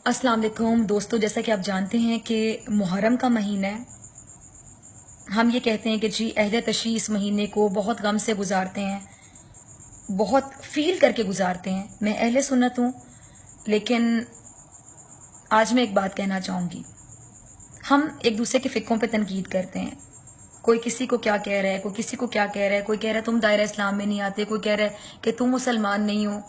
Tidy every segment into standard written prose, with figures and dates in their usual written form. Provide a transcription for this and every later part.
अस्सलाम वालेकुम दोस्तों, जैसा कि आप जानते हैं कि मुहर्रम का महीना है। हम ये कहते हैं कि जी अहले तशरीह इस महीने को बहुत गम से गुजारते हैं, बहुत फील करके गुजारते हैं। मैं अहले सुन्नत हूँ, लेकिन आज मैं एक बात कहना चाहूँगी। हम एक दूसरे के फ़िक्रों पे तनकीद करते हैं। कोई किसी को क्या कह रहा है, कोई किसी को क्या कह रहा है। कोई कह रहा है तुम दायरा इस्लाम में नहीं आते, कोई कह रहा है कि तुम मुसलमान नहीं हो।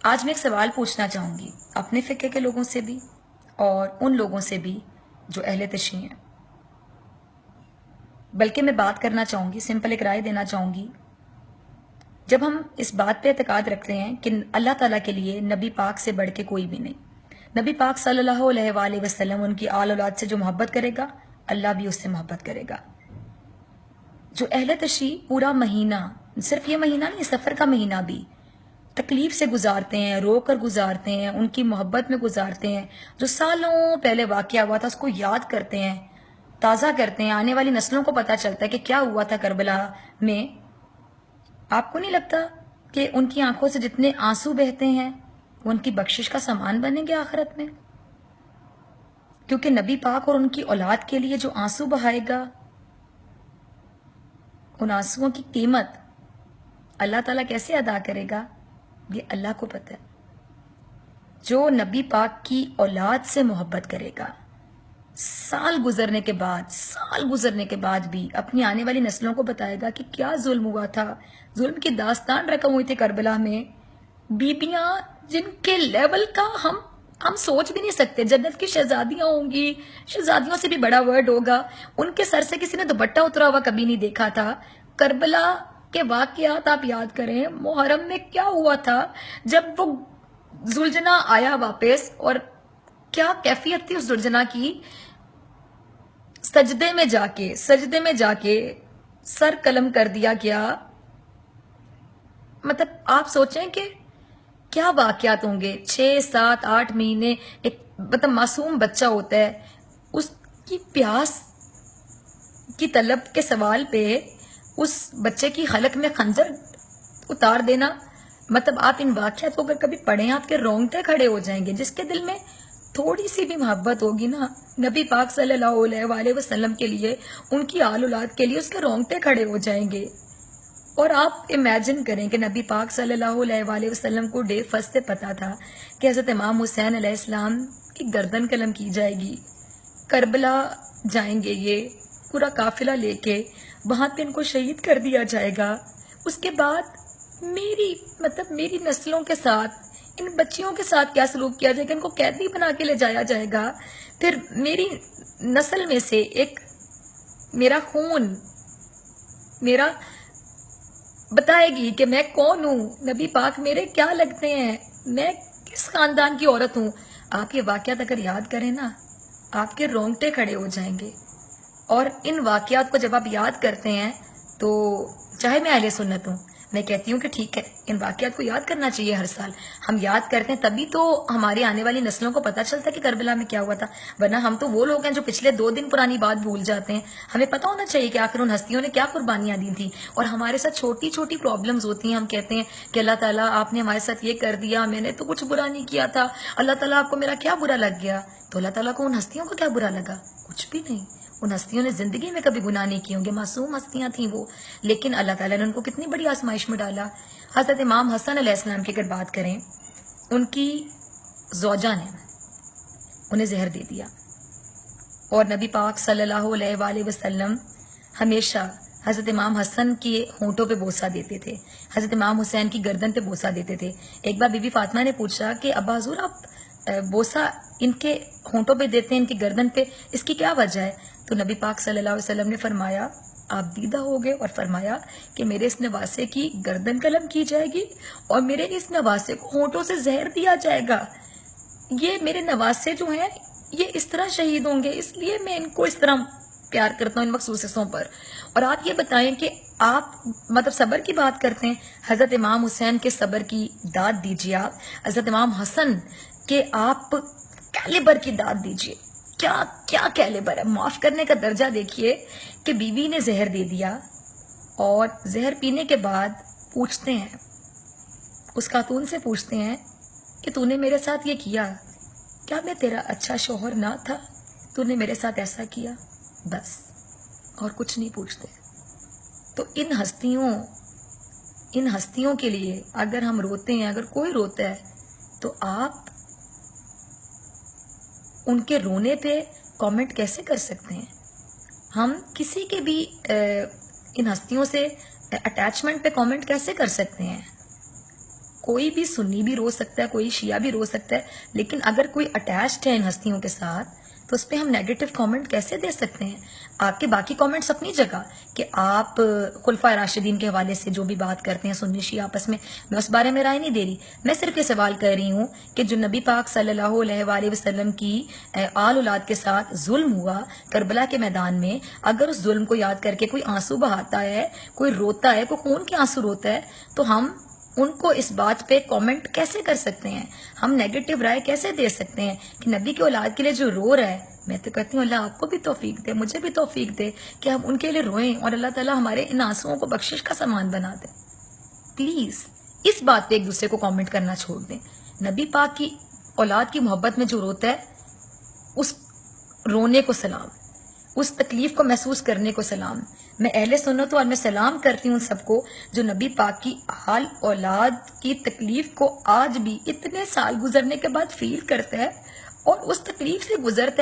आज मैं एक सवाल पूछना चाहूँगी अपने फ़िक्र के लोगों से भी और उन लोगों से भी जो अहले तशरीह हैं। बल्कि मैं बात करना चाहूँगी, सिंपल एक राय देना चाहूँगी। जब हम इस बात पे एतकाद रखते हैं कि अल्लाह ताला के लिए नबी पाक से बढ़ के कोई भी नहीं, नबी पाक सल्लल्लाहु अलैहि वसल्लम उनकी आल औलाद से जो मोहब्बत करेगा, अल्लाह भी उससे मोहब्बत करेगा। जो अहले तशरीह पूरा महीना, सिर्फ ये महीना नहीं, सफ़र का महीना भी तकलीफ से गुजारते हैं, रो कर गुजारते हैं, उनकी मोहब्बत में गुजारते हैं। जो सालों पहले वाक़या हुआ था उसको याद करते हैं, ताज़ा करते हैं। आने वाली नस्लों को पता चलता है कि क्या हुआ था करबला में। आपको नहीं लगता कि उनकी आंखों से जितने आंसू बहते हैं वो उनकी बख्शिश का सामान बनेंगे आखिरत में? क्योंकि नबी पाक और उनकी औलाद के लिए जो आंसू बहाएगा, उन आंसुओं की कीमत अल्लाह ताला कैसे अदा करेगा, ये अल्लाह को पता है। जो नबी पाक की औलाद से मोहब्बत करेगा, साल गुजरने के बाद भी अपनी आने वाली नस्लों को बताएगा कि क्या जुल्म हुआ था। जुल्म की दास्तान रकम हुई थी करबला में। बीबियां जिनके लेवल का हम सोच भी नहीं सकते। जन्नत की शहजादियां होंगी, शहजादियों से भी बड़ा वर्ड होगा। उनके सर से किसी ने दुपट्टा उतरा हुआ कभी नहीं देखा था। करबला के वाकयात आप याद करें, मुहर्रम में क्या हुआ था जब वो जुलझना आया वापस, और क्या कैफियत थी उस जुलझना की। सजदे में जाके सर कलम कर दिया गया। मतलब आप सोचें कि क्या वाकयात होंगे। 6, 7, 8 महीने एक मतलब मासूम बच्चा होता है, उसकी प्यास की तलब के सवाल पे उस बच्चे की हलक में खंजर उतार देना। मतलब आप इन वाकयात को अगर कभी पढ़ें, आपके रोंगटे खड़े हो जाएंगे। जिसके दिल में थोड़ी सी भी मोहब्बत होगी ना नबी पाक सल्लल्लाहु अलैहि वसल्लम के लिए, उनकी आल औलाद के लिए, उसके रोंगटे खड़े हो जाएंगे। और आप इमेजिन करें कि नबी पाक सल्लल्लाहु अलैहि वसल्लम को डे फर्स्ट से पता था कि हज़रत इमाम हुसैन अलैहिस्सलाम की गर्दन कलम की जाएगी। करबला जाएंगे ये पूरा काफिला लेके, वहां पे इनको शहीद कर दिया जाएगा। उसके बाद मेरी नस्लों के साथ, इन बच्चियों के साथ क्या सलूक किया जाएगा। इनको कैदी बना के ले जाया जाएगा। फिर मेरी नस्ल में से एक, मेरा खून मेरा बताएगी कि मैं कौन हूँ, नबी पाक मेरे क्या लगते हैं, मैं किस खानदान की औरत हूँ। आप ये वाकयात अगर याद करें ना, आपके रोंगटे खड़े हो जाएंगे। और इन वाकयात को जब आप याद करते हैं तो चाहे मैं अहले सुन्नत हूँ, मैं कहती हूँ कि ठीक है, इन वाकयात को याद करना चाहिए। हर साल हम याद करते हैं, तभी तो हमारी आने वाली नस्लों को पता चलता है कि करबला में क्या हुआ था। वरना हम तो वो लोग हैं जो पिछले 2 दिन पुरानी बात भूल जाते हैं। हमें पता होना चाहिए कि आखिर उन हस्तियों ने क्या कुर्बानियां दी थी। और हमारे साथ छोटी छोटी प्रॉब्लम्स होती हैं। हम कहते हैं कि अल्लाह ताला आपने हमारे साथ ये कर दिया, मैंने तो कुछ बुरा नहीं किया था, अल्लाह ताला आपको मेरा क्या बुरा लग गया। तो अल्लाह ताला को उन हस्तियों को क्या बुरा लगा? कुछ भी नहीं। उन हस्तियों ने जिंदगी में कभी गुनाह नहीं किए होंगे, मासूम हस्तियां थी वो, लेकिन अल्लाह ताला ने उनको कितनी बड़ी आजमाइश में डाला। हजरत इमाम हसन अलैहिस्सलाम की अगर बात करें, उनकी ज़ौजा ने उन्हें जहर दे दिया, और नबी पाक सल्लल्लाहु अलैहि वसल्लम हमेशा हजरत इमाम हसन के होंठों पे बोसा देते थे, हजरत इमाम हुसैन की गर्दन पे बोसा देते थे। एक बार बीबी फातिमा ने पूछा कि अब्बा हुजूर, आप बोसा इनके होंठों पे देते हैं, इनकी गर्दन पे, इसकी क्या वजह है? तो नबी पाक सल्लल्लाहु अलैहि वसल्लम ने फरमाया, आप दीदा हो गए, और फरमाया कि मेरे इस नवासे की गर्दन कलम की जाएगी और मेरे इस नवासे को होंठों से जहर दिया जाएगा। ये मेरे नवासे जो हैं ये इस तरह शहीद होंगे, इसलिए मैं इनको इस तरह प्यार करता हूँ इन मखसूस हिस्सों पर। और आप ये बताएं कि आप मतलब सब्र की बात करते हैं, हजरत इमाम हुसैन के सब्र की दाद दीजिए। आप हजरत इमाम हसन के आप कैलिबर की दाद दीजिए। क्या क्या कैलिबर है, माफ करने का दर्जा देखिए कि बीवी ने जहर दे दिया, और जहर पीने के बाद पूछते हैं, उस खातून से पूछते हैं कि तूने मेरे साथ ये किया, کیا میں تیرا اچھا شوہر نہ تھا؟ تو نے میرے ساتھ ایسا کیا؟ بس، اور کچھ نہیں پوچھتے. تو ان ہستیوں کے لیے اگر ہم روتے ہیں، اگر کوئی روتا ہے، تو آپ ان کے رونے پہ کامنٹ کیسے کر سکتے ہیں؟ ہم کسی کے بھی ان ہستیوں سے اٹیچمنٹ پہ کامنٹ کیسے کر سکتے ہیں؟ کوئی بھی سنی بھی رو سکتا ہے، کوئی شیعہ بھی رو سکتا ہے، لیکن اگر کوئی اٹیچڈ ہے ان ہستیوں کے ساتھ تو اس پہ ہم نیگیٹو کامنٹ کیسے دے سکتے ہیں؟ آپ کے باقی کامنٹس اپنی جگہ کہ آپ خلفائے راشدین کے حوالے سے جو بھی بات کرتے ہیں سنی شیعہ آپس میں اس بارے میں رائے نہیں دے رہی. میں صرف یہ سوال کر رہی ہوں کہ جو نبی پاک صلی اللہ علیہ وآلہ وسلم کی آل اولاد کے ساتھ ظلم ہوا کربلا کے میدان میں، اگر اس ظلم کو یاد کر کے کوئی آنسو بہاتا ہے، کوئی روتا ہے، کوئی خون کے آنسو روتا ہے، تو ہم ان کو اس بات پہ کامنٹ کیسے کر سکتے ہیں؟ ہم نیگیٹو رائے کیسے دے سکتے ہیں کہ نبی کی اولاد کے لیے جو رو رہا ہے؟ میں تو کہتی ہوں اللہ آپ کو بھی توفیق دے، مجھے بھی توفیق دے کہ ہم ان کے لیے روئیں اور اللہ تعالیٰ ہمارے ان آنسوؤں کو بخشش کا سامان بنا دے. پلیز اس بات پہ ایک دوسرے کو کامنٹ کرنا چھوڑ دیں. نبی پاک کی اولاد کی محبت میں جو روتا ہے اس رونے کو سلام، اس تکلیف کو محسوس کرنے کو سلام. میں اہل سنت ہوں اور میں سلام کرتی ہوں سب کو جو نبی پاک کی آل اولاد کی تکلیف کو آج بھی اتنے سال گزرنے کے بعد فیل کرتا ہے اور اس تکلیف سے گزرتا ہے.